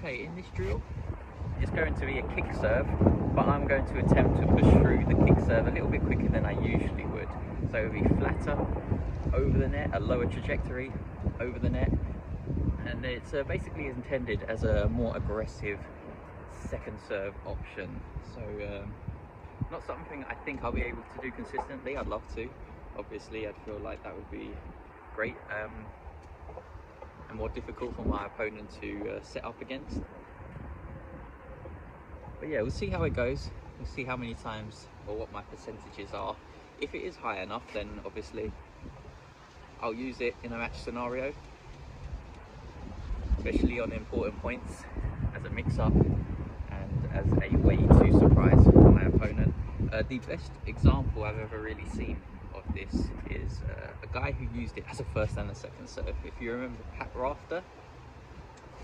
Okay, in this drill, it's going to be a kick serve, but I'm going to attempt to push through the kick serve a little bit quicker than I usually would. So it'll be flatter over the net, a lower trajectory over the net, and it's basically intended as a more aggressive second serve option. So not something I think I'll be able to do consistently. I'd love to. Obviously, I'd feel like that would be great, and more difficult for my opponent to set up against. But yeah, we'll see how it goes. We'll see how many times or what my percentages are. If it is high enough, then obviously I'll use it in a match scenario, especially on important points, as a mix-up and as a way to surprise my opponent. The best example I've ever really seen of this is a guy who used it as a first and a second serve. If you remember Pat Rafter,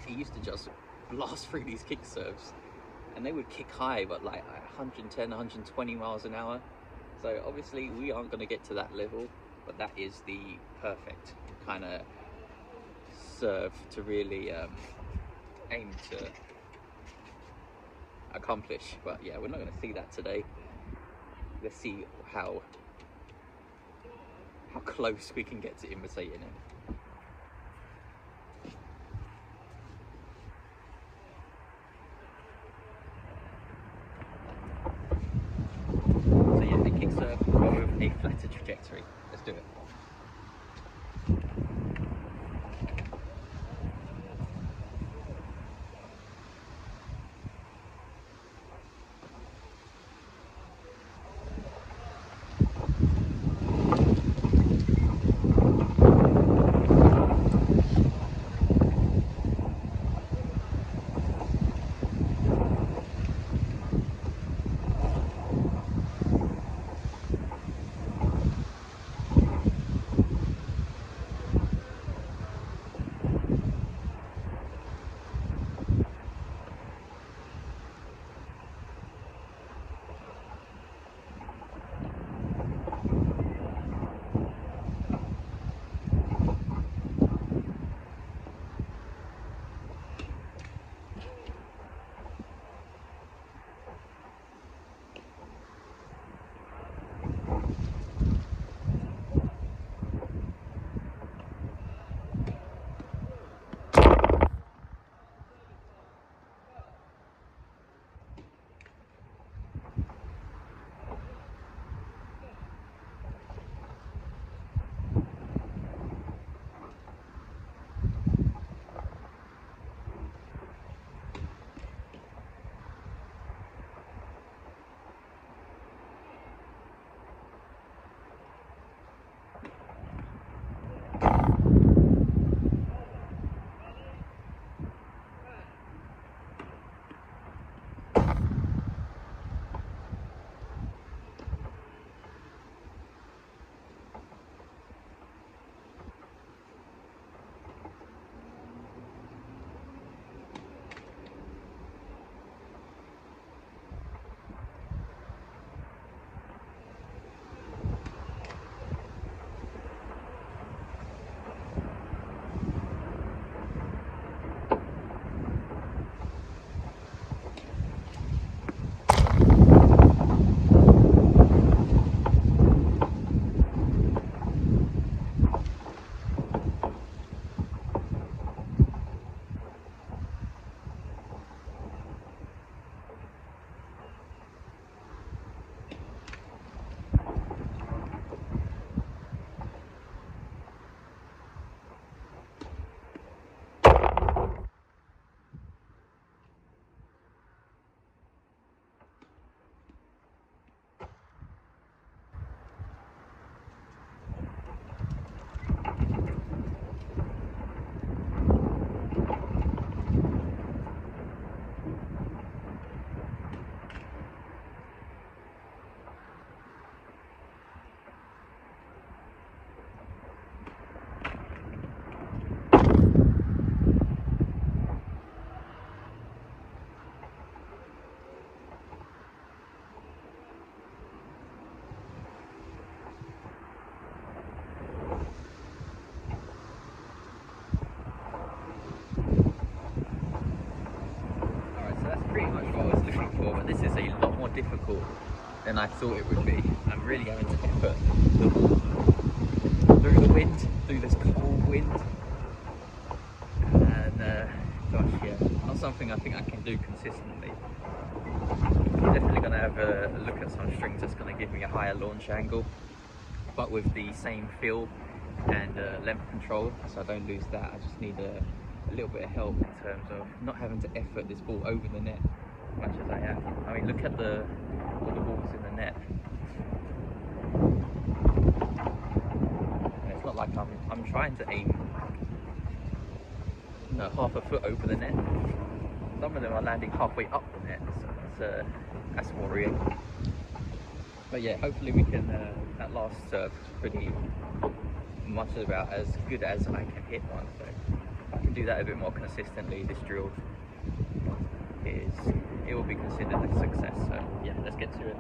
he used to just blast through these kick serves, and they would kick high, but like 110, 120 miles an hour. So obviously we aren't going to get to that level, but that is the perfect kind of serve to really aim to accomplish. But yeah, we're not going to see that today. Let's see how close we can get to imitating him. So yeah, the kick serve will go with a flatter trajectory. Let's do it. difficult than I thought it would be. I'm really having to effort the ball through the wind, through this cold wind. And gosh, yeah, not something I think I can do consistently. I'm definitely going to have a look at some strings that's going to give me a higher launch angle, but with the same feel and length control, so I don't lose that. I just need a little bit of help in terms of not having to effort this ball over the net as much as I am. I mean, look at all the balls in the net. And it's not like I'm trying to aim, you know, half a foot over the net. Some of them are landing halfway up the net, so that's worrying. But yeah, hopefully we can. That last serve was pretty much about as good as I can hit one. So if I can do that a bit more consistently, this drill it will be considered a success. So yeah, let's get to it.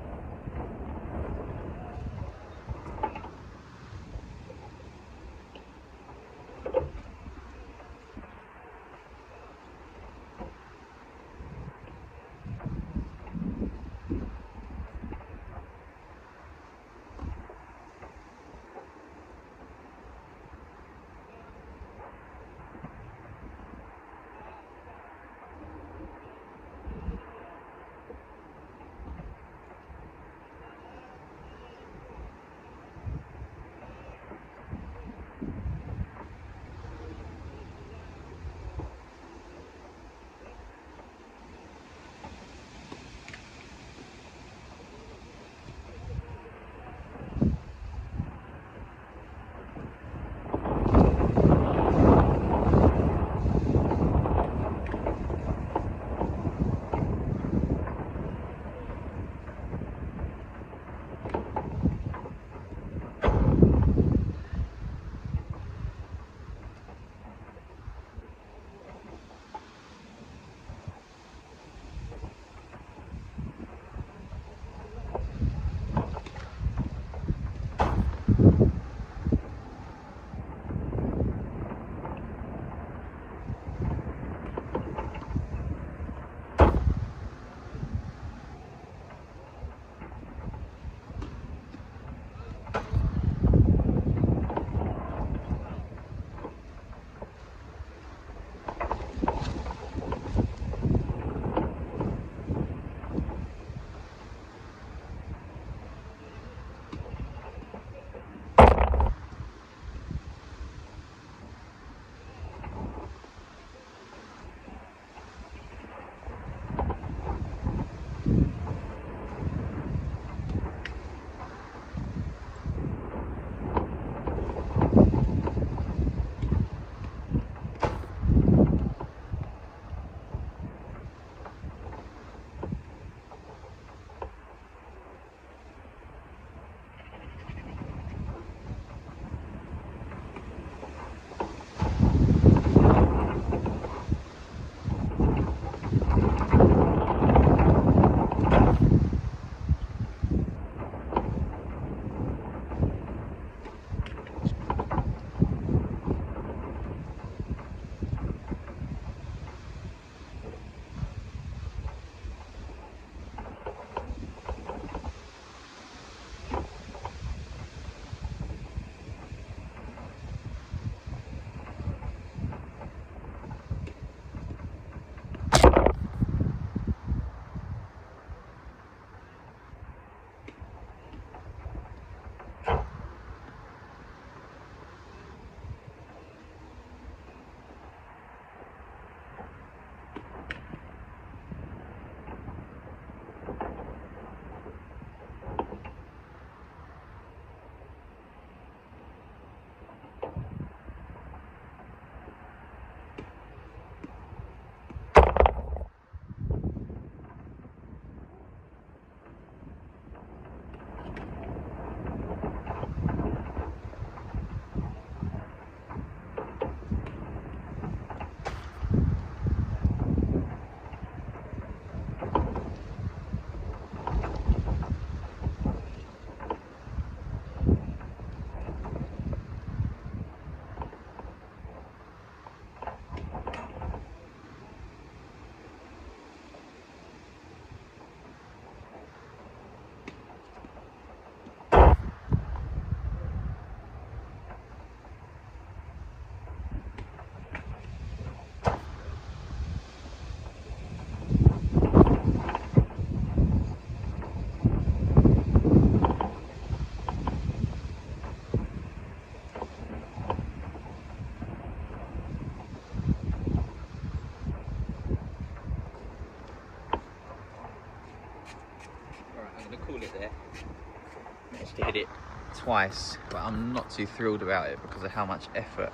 twice, but I'm not too thrilled about it because of how much effort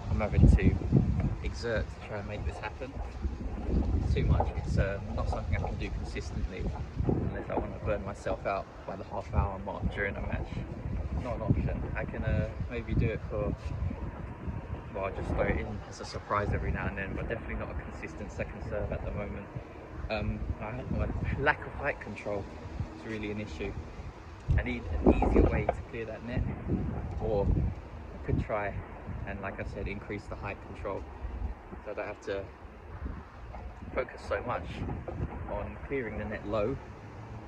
I'm having to exert to try and make this happen. It's too much. It's not something I can do consistently unless I want to burn myself out by the half-hour mark during a match. Not an option. I can maybe do it for, well, I'll just throw it in as a surprise every now and then, but definitely not a consistent second serve at the moment. My lack of height control is really an issue. I need an easier way to clear that net, or I could try and, like I said, increase the height control so I don't have to focus so much on clearing the net low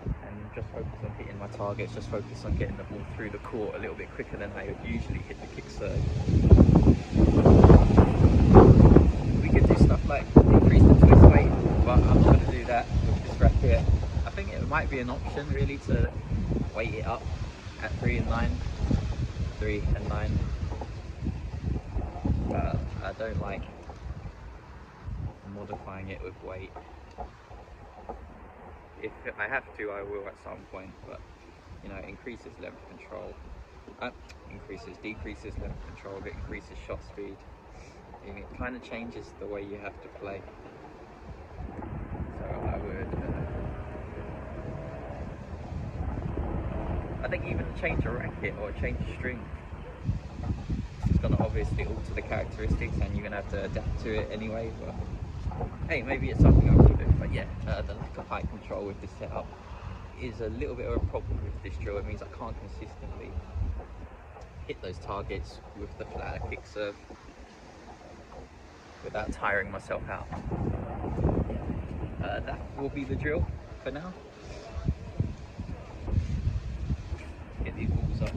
and just focus on hitting my targets, just focus on getting the ball through the court a little bit quicker than I would usually hit the kick serve. We could do stuff like increase the twist weight, but I'm not going to do that with this racket. I think it might be an option really to weight it up at 3 and 9, but I don't like modifying it with weight. If I have to, I will at some point, but you know, it increases length control, decreases length control, it increases shot speed, and it kind of changes the way you have to play. So I would I think even change a racket or change a string, it's going to obviously alter the characteristics and you're going to have to adapt to it anyway, but hey, maybe it's something I will do. But yeah, the lack of height control with this setup is a little bit of a problem with this drill. It means I can't consistently hit those targets with the flatter kick serve without tiring myself out. That will be the drill for now. Get these balls up.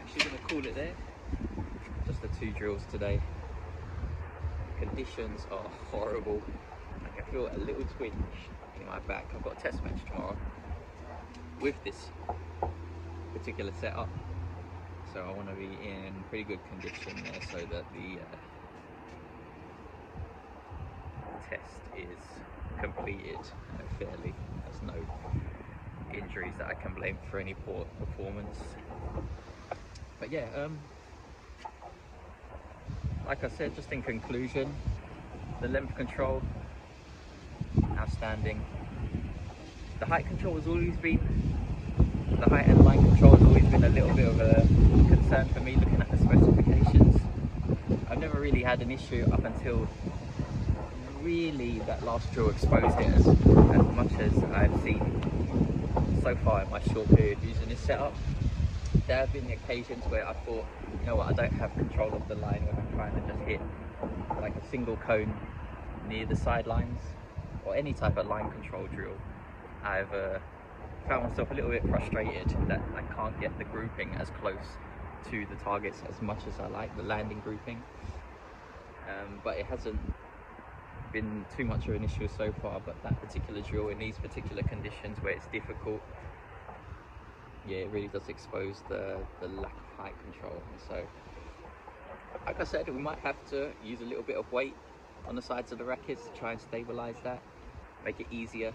Actually going to call it there. Just the 2 drills today. Conditions are horrible. I can feel a little twinge in my back. I've got a test match tomorrow with this particular setup, so I want to be in pretty good condition there so that the test is completed fairly. There's no injuries that I can blame for any poor performance. But yeah, like I said, just in conclusion, the length control, outstanding. The height control has always been, the height and line control has always been a little bit of a concern for me looking at the specifications. I've never really had an issue up until really that last drill exposed it as much as I've seen so far in my short period using this setup. There have been occasions where I thought, you know what, I don't have control of the line when I'm trying to just hit like a single cone near the sidelines or any type of line control drill. I've found myself a little bit frustrated that I can't get the grouping as close to the targets as much as I like, the landing grouping. but it hasn't been too much of an issue so far. But that particular drill in these particular conditions where it's difficult, yeah, it really does expose the lack of height control. And so, like I said, we might have to use a little bit of weight on the sides of the rackets to try and stabilize that, make it easier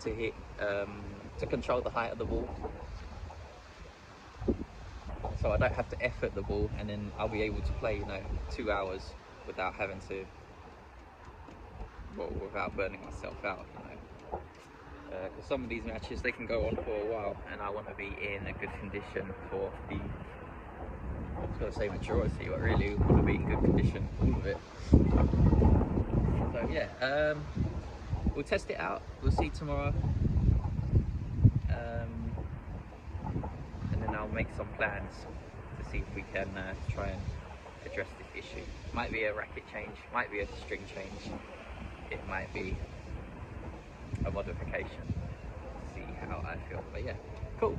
to hit, to control the height of the ball, so I don't have to effort the ball, and then I'll be able to play, you know, 2 hours without having to, well, without burning myself out, you know. Because some of these matches, they can go on for a while, and I want to be in a good condition for the, I was going to say majority, but really I want to be in good condition, all of it. So yeah, we'll test it out, we'll see tomorrow, and then I'll make some plans to see if we can try and address this issue. Might be a racket change, might be a string change, it might be a modification. See how I feel. But yeah, cool.